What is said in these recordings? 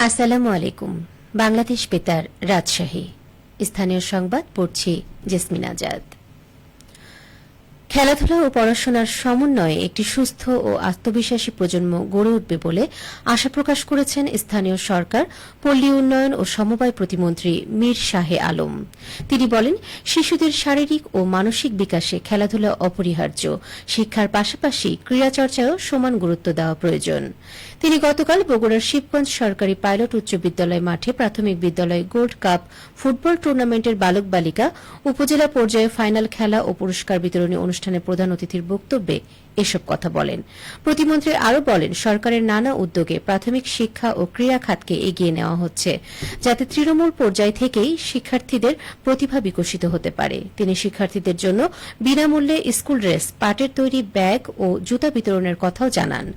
আসসালামু আলাইকুম। বাংলাদেশ বেতার, রাজশাহী। স্থানীয় সংবাদ পড়ছি জেসমিন আজাদ। খেলাধুলা ও পড়াশোনার সমন্বয়ে একটি সুস্থ ও আত্মবিশ্বাসী প্রজন্ম গড়ে উঠবে বলে আশা প্রকাশ করেছেন স্থানীয় সরকার, পল্লী উন্নয়ন ও সমবায় প্রতিমন্ত্রী মীর শাহে আলম। তিনি বলেন, শিশুদের শারীরিক ও মানসিক বিকাশে খেলাধুলা অপরিহার্য, শিক্ষার পাশাপাশি ক্রীড়াচর্চায়ও সমান গুরুত্ব দেওয়া প্রয়োজন। তিনি গতকাল বগুড়ার শিবগঞ্জ সরকারি পাইলট উচ্চ বিদ্যালয় মাঠে প্রাথমিক বিদ্যালয় গোল্ড কাপ ফুটবল টুর্নামেন্টের বালক বালিকা উপজেলা পর্যায়ে ফাইনাল খেলা ও পুরস্কার বিতরণী অনুষ্ঠানে প্রধান অতিথির বক্তব্যে এসব কথা বলেন। প্রতিমন্ত্রী আরও বলেন, সরকারের নানা উদ্যোগে প্রাথমিক শিক্ষা ও ক্রীড়া খাতকে এগিয়ে নেওয়া হচ্ছে, যাতে তৃণমূল পর্যায় থেকেই শিক্ষার্থীদের প্রতিভা বিকশিত হতে পারে। তিনি শিক্ষার্থীদের জন্য বিনামূল্যে স্কুল ড্রেস, পাটের তৈরি ব্যাগ ও জুতা বিতরণের কথাও জানান।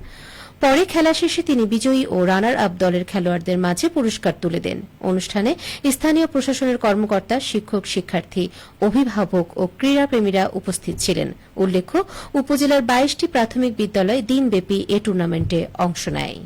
পরে খেলা শেষে তিনি বিজয়ী ও রানার আপ দলের খেলোয়াড়দের মাঝে পুরস্কার তুলে দেন। অনুষ্ঠানে স্থানীয় প্রশাসনের কর্মকর্তা, শিক্ষক, শিক্ষার্থী, অভিভাবক ও ক্রীড়াপ্রেমীরা উপস্থিত ছিলেন। উল্লেখ্য, উপজেলার ২২টি প্রাথমিক বিদ্যালয় দিনব্যাপী এ টুর্নামেন্টে অংশ নেয়।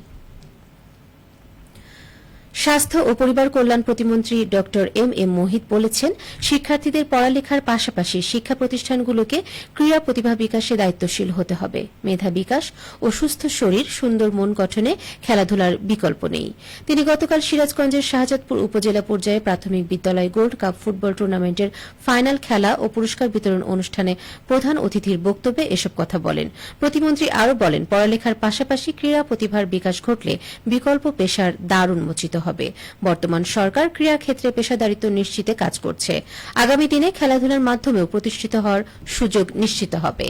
স্বাস্থ্য ও পরিবার কল্যাণ প্রতিমন্ত্রী ড এম এম মোহিত বলেছেন, শিক্ষার্থীদের পড়ালেখার পাশাপাশি শিক্ষা প্রতিষ্ঠানগুলোকে ক্রীড়া প্রতিভা বিকাশে দায়িত্বশীল হতে হবে। মেধা বিকাশ ও সুস্থ শরীর, সুন্দর মন গঠনে খেলাধুলার বিকল্প নেই। তিনি গতকাল সিরাজগঞ্জের শাহজাদপুর উপজেলা পর্যায়ে প্রাথমিক বিদ্যালয় গোল্ড কাপ ফুটবল টুর্নামেন্টের ফাইনাল খেলা ও পুরস্কার বিতরণ অনুষ্ঠানে প্রধান অতিথির বক্তব্যে এসব কথা বলেন। প্রতিমন্ত্রী আরও বলেন, পড়ালেখার পাশাপাশি ক্রীড়া প্রতিভার বিকাশ ঘটলে বিকল্প পেশার দ্বার উন্মোচিত হবে। বর্তমান সরকার ক্রীড়া ক্ষেত্রে পেশাদারিত্ব নিশ্চিতে কাজ করছে। আগামী দিনে খেলাধুলার মাধ্যমেও প্রতিষ্ঠিত হওয়ার সুযোগ নিশ্চিত হবে।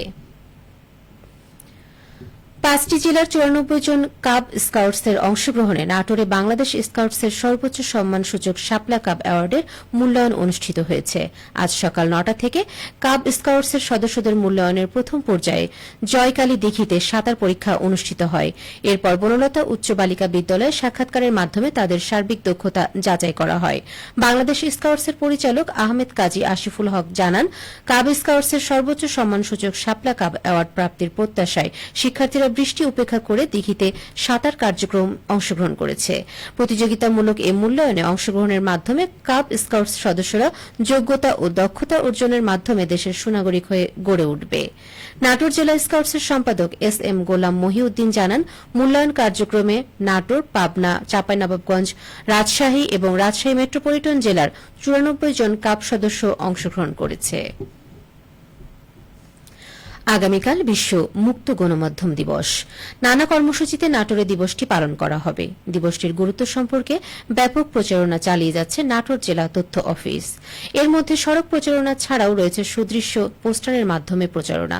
৫টি জেলার ৯৪ জন কাব স্কাউটসের অংশগ্রহণে নাটোরে বাংলাদেশ স্কাউটসের সর্বোচ্চ সম্মানসূচক শাপলা কাব অ্যাওয়ার্ডের মূল্যায়ন অনুষ্ঠিত হয়েছে। আজ সকাল ৯টা থেকে কাব স্কাউটসের সদস্যদের মূল্যায়নের প্রথম পর্যায়ে জয়কালী দিঘিতে সাঁতার পরীক্ষা অনুষ্ঠিত হয়। এরপর বনলতা উচ্চ বালিকা বিদ্যালয়ে সাক্ষাৎকারের মাধ্যমে তাদের সার্বিক দক্ষতা যাচাই করা হয়। বাংলাদেশ স্কাউটসের পরিচালক আহমেদ কাজী আসিফুল হক জানান, কাব স্কাউটসের সর্বোচ্চ সম্মানসূচক শাপলা কাব অ্যাওয়ার্ড প্রাপ্তির প্রত্যাশায় শিক্ষার্থীরা বৃষ্টি উপেক্ষা করে দিঘিতে সাঁতার কার্যক্রম অংশগ্রহণ করেছে। প্রতিযোগিতামূলক এ মূল্যায়নে অংশগ্রহণের মাধ্যমে কাব স্কাউটস সদস্যরা যোগ্যতা ও দক্ষতা অর্জনের মাধ্যমে দেশের সুনাগরিক হয়ে গড়ে উঠবে। নাটোর জেলা স্কাউটসের সম্পাদক এস এম গোলাম মহিউদ্দিন জানান, মূল্যায়ন কার্যক্রমে নাটোর, পাবনা, চাঁপাইনবাবগঞ্জ, রাজশাহী এবং রাজশাহী মেট্রোপলিটন জেলার ৯৪ জন কাব সদস্য অংশগ্রহণ করেছে। আগামীকাল বিশ্ব মুক্ত গণমাধ্যম দিবস। নানা কর্মসূচিতে নাটোরে দিবসটি পালন করা হবে। দিবসটির গুরুত্ব সম্পর্কে ব্যাপক প্রচারণা চালিয়ে যাচ্ছে নাটোর জেলা তথ্য অফিস। এর মধ্যে সড়ক প্রচারণা ছাড়াও রয়েছে সুদৃশ্য পোস্টারের মাধ্যমে প্রচারণা।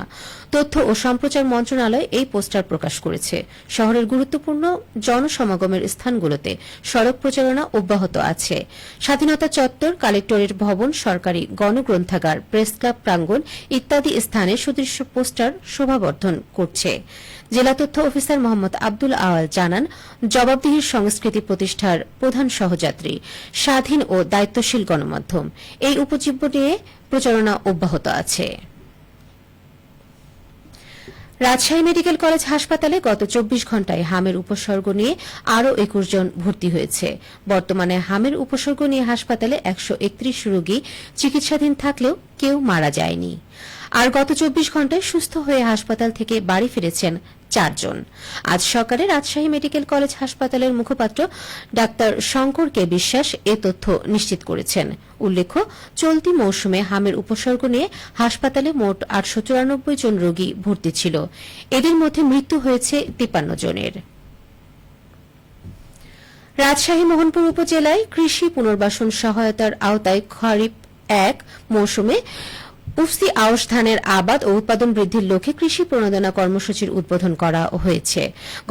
তথ্য ও সম্প্রচার মন্ত্রণালয় এই পোস্টার প্রকাশ করেছে। শহরের গুরুত্বপূর্ণ জনসমাগমের স্থানগুলোতে সড়ক প্রচারণা অব্যাহত আছে। স্বাধীনতা চত্বর, কালেক্টরেট ভবন, সরকারি গণগ্রন্থাগার, প্রেস ক্লাব প্রাঙ্গণ ইত্যাদি স্থানে সুদৃশ্য পোস্টার শোভাবর্ধন করছে। জেলা তথ্য অফিসার মোহাম্মদ আব্দুল আওয়াল জানান, জবাবদিহির সংস্কৃতি প্রতিষ্ঠার প্রধান সহযাত্রী স্বাধীন ও দায়িত্বশীল গণমাধ্যম। এই উপজীব্য নিয়ে প্রচারণা অব্যাহত আছে। রাজশাহী মেডিকেল কলেজ হাসপাতালে গত ২৪ ঘণ্টায় হামের উপসর্গ নিয়ে আরও ২১ জন ভর্তি হয়েছে। বর্তমানে হামের উপসর্গ নিয়ে হাসপাতালে ১৩১ রোগী চিকিৎসাধীন থাকলেও কেউ মারা যায়নি। আর গত ২৪ ঘণ্টায় সুস্থ হয়ে হাসপাতাল থেকে বাড়ি ফিরেছেন ৪ জন। আজ সকালে রাজশাহী মেডিকেল কলেজ হাসপাতালের মুখপাত্র ডাক্তার শঙ্কর কে বিশ্বাস এ তথ্য নিশ্চিত করেছেন। উল্লেখ্য, চলতি মৌসুমে হামের উপসর্গ নিয়ে হাসপাতালে মোট ৮৯৪ জন রোগী ভর্তি ছিল। এদের মধ্যে মৃত্যু হয়েছে ৫৩ জনের। রাজশাহী মোহনপুর উপজেলায় কৃষি পুনর্বাসন সহায়তার আওতায় খরিফ ১ মৌসুমে উফসি আউশ ধানের আবাদ ও উৎপাদন বৃদ্ধির লক্ষ্যে কৃষি প্রণোদনা কর্মসূচির উদ্বোধন করা হয়েছে।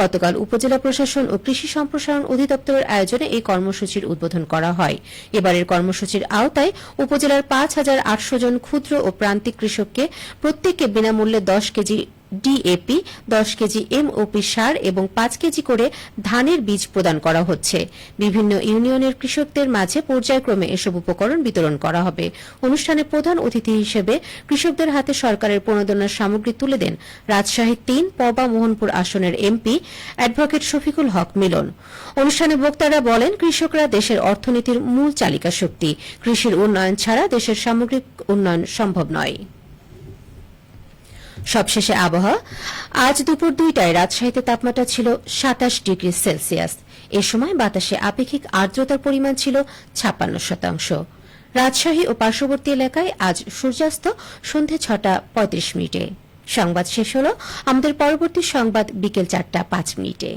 গতকাল উপজেলা প্রশাসন ও কৃষি সম্প্রসারণ অধিদপ্তরের আয়োজনে এই কর্মসূচির উদ্বোধন করা হয়। এবারের কর্মসূচির আওতায় উপজেলার ৫,৮০০ জন ক্ষুদ্র ও প্রান্তিক কৃষককে প্রত্যেককে বিনামূল্যে ১০ কেজি ডিএপি, 10 কেজি এমওপি সার এবং 5 কেজি করে ধানের বীজ প্রদান করা হচ্ছে। বিভিন্ন ইউনিয়নের কৃষকদের মাঝে পর্যায়ক্রমে এসব উপকরণ বিতরণ করা হবে। অনুষ্ঠানে প্রধান অতিথি হিসেবে কৃষকদের হাতে সরকারের প্রণোদনার সামগ্রী তুলে দেন রাজশাহী 3 পবা মোহনপুর আসনের এমপি অ্যাডভোকেট শফিকুল হক মিলন। অনুষ্ঠানে বক্তারা বলেন, কৃষকরা দেশের অর্থনীতির মূল চালিকা শক্তি। কৃষির উন্নয়ন ছাড়া দেশের সামগ্রিক উন্নয়ন সম্ভব নয়। সবশেষে আবহাওয়া। আজ দুপুর 2টায় রাজশাহীতে তাপমাত্রা ছিল 27 ডিগ্রি সেলসিয়াস। এ সময় বাতাসে আপেক্ষিক আর্দ্রতার পরিমাণ ছিল 56%। রাজশাহী ও পার্শ্ববর্তী এলাকায় আজ সূর্যাস্ত সন্ধে 6:35। সংবাদ শেষ হল। আমাদের পরবর্তী সংবাদ বিকেল 4:05।